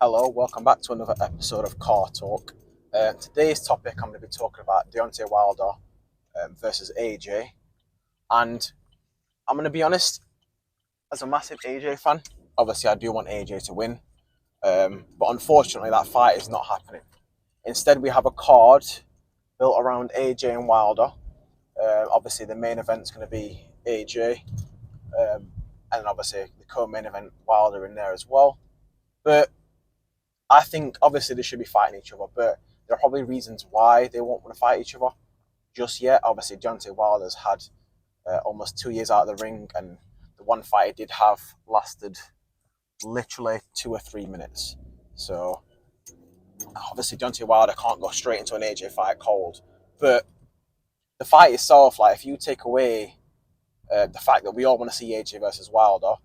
Hello, welcome back to another episode of Car Talk. Today's topic, I'm going to be talking about Deontay Wilder versus AJ. And I'm going to be honest, as a massive AJ fan, obviously I do want AJ to win. But unfortunately, that fight is not happening. Instead, we have a card built around AJ and Wilder. Obviously, the main event is going to be AJ. And obviously, the co-main event, Wilder in there as well. But I think obviously they should be fighting each other, but there are probably reasons why they won't want to fight each other just yet. Obviously, Deontay Wilder's had almost 2 years out of the ring, and the one fight he did have lasted literally 2 or 3 minutes. So obviously, Deontay Wilder can't go straight into an AJ fight cold. But the fight itself, like if you take away the fact that we all want to see AJ versus Wilder,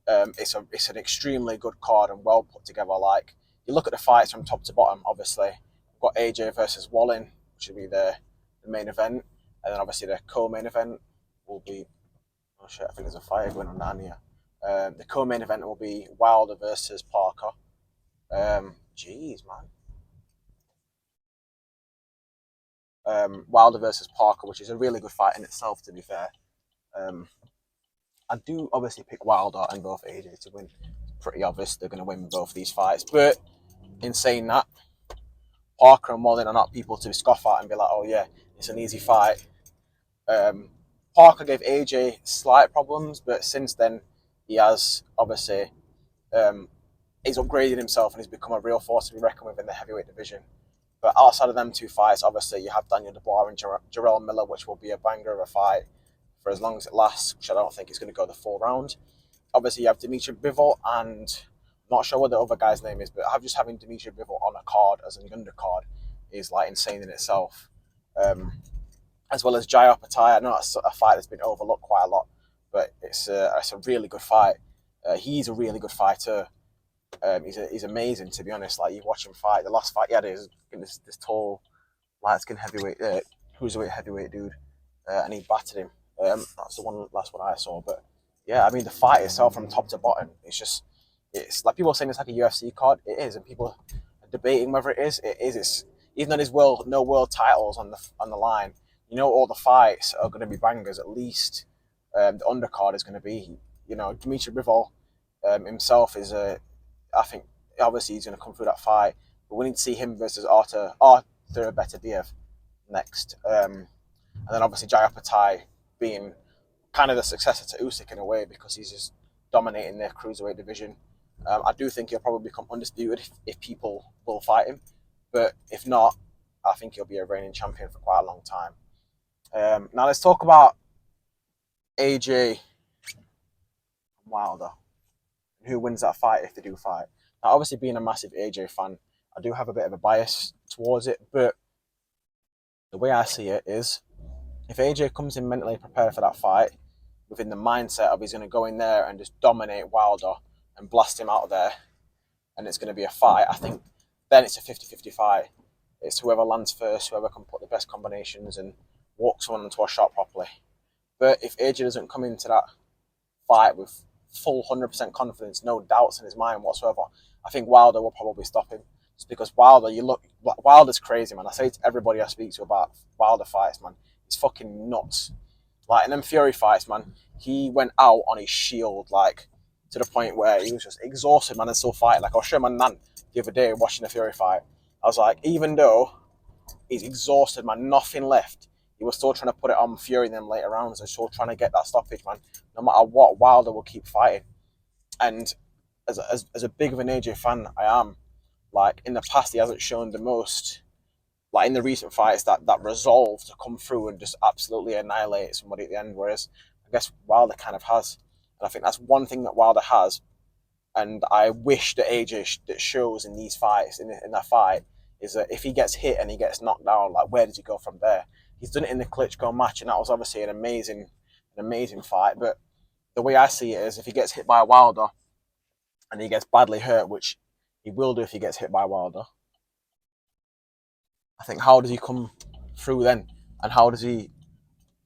it's an extremely good card and well put together. Like you look at the fights from top to bottom. Obviously, we've got AJ versus Wallin, which will be the main event, and then obviously the co-main event will be. Oh shit! I think there's a fire going on down here. The co-main event will be Wilder versus Parker. Jeez, man. Wilder versus Parker, which is a really good fight in itself, to be fair. Um, I do obviously pick Wilder and both AJ to win. It's pretty obvious they're going to win both these fights. But in saying that, Parker and Wallin are not people to scoff at and be like, oh yeah, it's an easy fight. Parker gave AJ slight problems, but since then he has obviously he's upgraded himself and he's become a real force to be reckoned with in the heavyweight division. But outside of them two fights, obviously you have Daniel Dubois and Jarrell Miller, which will be a banger of a fight for as long as it lasts, which I don't think is going to go the full round. Obviously you have Dimitri Bivol and I'm not sure what the other guy's name is, but just having Dimitri Bivol on a card as an undercard is like insane in itself. As well as Jai Opetaia. I know that's a fight that's been overlooked quite a lot, but it's a really good fight. He's a really good fighter. He's amazing, to be honest. Like you watch him fight. The last fight he had is this tall, light skin heavyweight, cruiserweight heavyweight dude, and he battered him. That's the last one I saw. But yeah, I mean the fight itself from top to bottom, it's like people are saying it's like a UFC card. It is, and people are debating whether it is. It is. It's even though there's no world titles on the line. You know, all the fights are going to be bangers. At least the undercard is going to be. You know, Dimitri Bivol himself is a. I think obviously he's going to come through that fight, but we need to see him versus Arthur Beterbiev next, and then obviously Jai Opetaia being kind of the successor to Usyk in a way because he's just dominating their cruiserweight division. I do think he'll probably become undisputed if people will fight him, but if not, I think he'll be a reigning champion for quite a long time. Now let's talk about AJ and Wilder. Who wins that fight if they do fight? Now, obviously, being a massive AJ fan, I do have a bit of a bias towards it, but the way I see it is if AJ comes in mentally prepared for that fight, within the mindset of he's going to go in there and just dominate Wilder and blast him out of there, and it's going to be a fight, I think then it's a 50-50 fight. It's whoever lands first, whoever can put the best combinations and walk someone into a shot properly. But if AJ doesn't come into that fight with full 100% confidence, no doubts in his mind whatsoever, I think Wilder will probably stop him. Just because Wilder's crazy, man. I say to everybody I speak to about Wilder fights, man, he's fucking nuts. Like in them Fury fights, man, he went out on his shield, like to the point where he was just exhausted, man, and still fighting. Like I was showing my nan the other day watching the Fury fight. I was like, even though he's exhausted, man, nothing left, he was still trying to put it on Fury in them later rounds and still trying to get that stoppage, man. No matter what, Wilder will keep fighting. And as a big of an AJ fan I am, like in the past he hasn't shown the most, like in the recent fights, that resolve to come through and just absolutely annihilate somebody at the end, whereas I guess Wilder kind of has. And I think that's one thing that Wilder has, and I wish that AJ that shows in these fights, in that fight, is that if he gets hit and he gets knocked down, like where does he go from there? He's done it in the Klitschko match, and that was obviously an amazing fight. But the way I see it is, if he gets hit by Wilder and he gets badly hurt, which he will do if he gets hit by Wilder, I think how does he come through then, and how does he,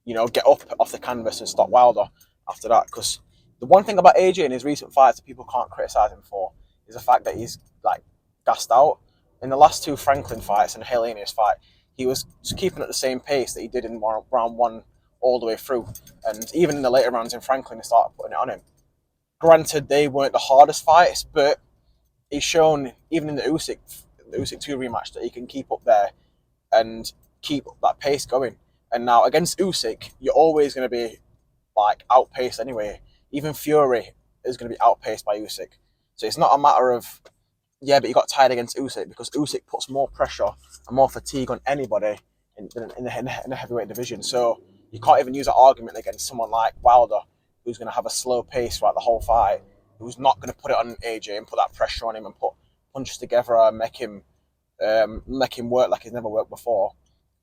get up off the canvas and stop Wilder after that? Because the one thing about AJ in his recent fights that people can't criticize him for is the fact that he's like gassed out. In the last two Franklin fights and Helenius fight, he was keeping at the same pace that he did in round one all the way through. And even in the later rounds in Franklin, they started putting it on him. Granted, they weren't the hardest fights, but he's shown, even in the Usyk 2 rematch, that he can keep up there and keep that pace going. And now against Usyk, you're always going to be like outpaced anyway. Even Fury is going to be outpaced by Usyk. So it's not a matter of, yeah, but you got tired against Usyk, because Usyk puts more pressure and more fatigue on anybody in the heavyweight division. So you can't even use that argument against someone like Wilder, who's going to have a slow pace throughout the whole fight, who's not going to put it on AJ and put that pressure on him and put punches together and make him work like he's never worked before.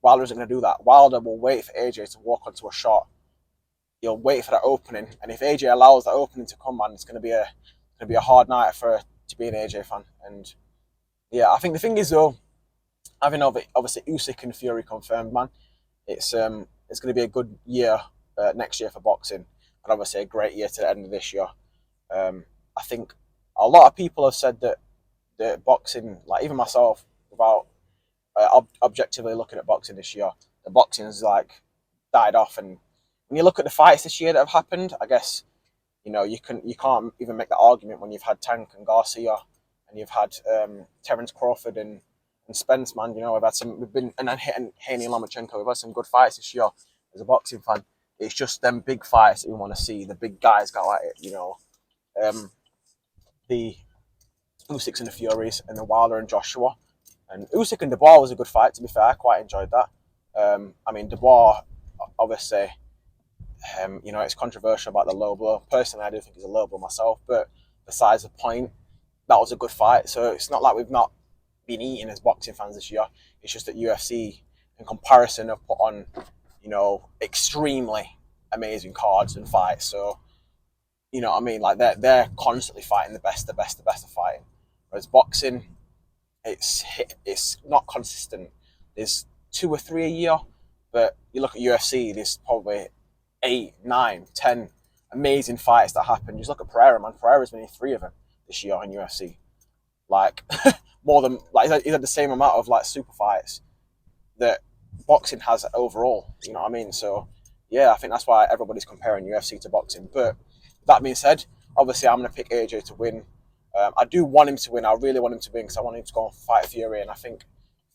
Wilder isn't going to do that. Wilder will wait for AJ to walk onto a shot. He'll wait for that opening, and if AJ allows that opening to come, man, it's going to be a hard night to be an AJ fan. And yeah, I think the thing is though, having obviously Usyk and Fury confirmed, man, it's going to be a good year next year for boxing, and obviously a great year to the end of this year. I think a lot of people have said that boxing, like even myself, without objectively looking at boxing this year, the boxing's like died off. And when you look at the fights this year that have happened, I guess, you know, you can't even make that argument when you've had Tank and Garcia, and you've had Terence Crawford and Spence, man. You know, we've been and Haney and Lomachenko. We've had some good fights this year as a boxing fan. It's just them big fights that we want to see. The big guys got at it, you know. The Usyk and the Furies, and the Wilder and Joshua. And Usyk and Dubois was a good fight, to be fair. I quite enjoyed that. I mean, Dubois, obviously, you know, it's controversial about the low blow. Personally, I do think he's a low blow myself, but besides the point, that was a good fight. So it's not like we've not been eating as boxing fans this year. It's just that UFC, in comparison, have put on, you know, extremely amazing cards and fights. So, you know what I mean? Like, they're constantly fighting the best of fighting. Whereas boxing, it's not consistent. There's 2 or 3 a year, but you look at UFC, there's probably 8, 9, 10 amazing fights that happen. Just look at Pereira, man. Pereira's been in 3 of them this year in UFC. Like, more than, like, he's had the same amount of, like, super fights that boxing has overall. You know what I mean? So, yeah, I think that's why everybody's comparing UFC to boxing. But that being said, obviously I'm going to pick AJ to win. I do want him to win. I really want him to win because I want him to go and fight Fury, and I think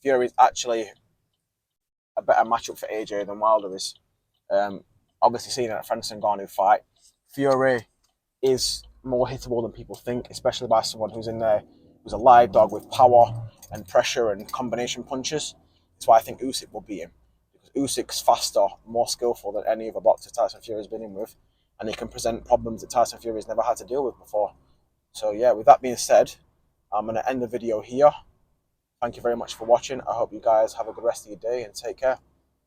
Fury is actually a better matchup for AJ than Wilder is. Obviously, seeing that Francis Ngannou fight, Fury is more hittable than people think, especially by someone who's in there, who's a live dog with power and pressure and combination punches. That's why I think Usyk will beat him, because Usyk's faster, more skillful than any other boxer Tyson Fury's been in with, and he can present problems that Tyson Fury's never had to deal with before. So yeah, with that being said, I'm going to end the video here. Thank you very much for watching. I hope you guys have a good rest of your day and take care.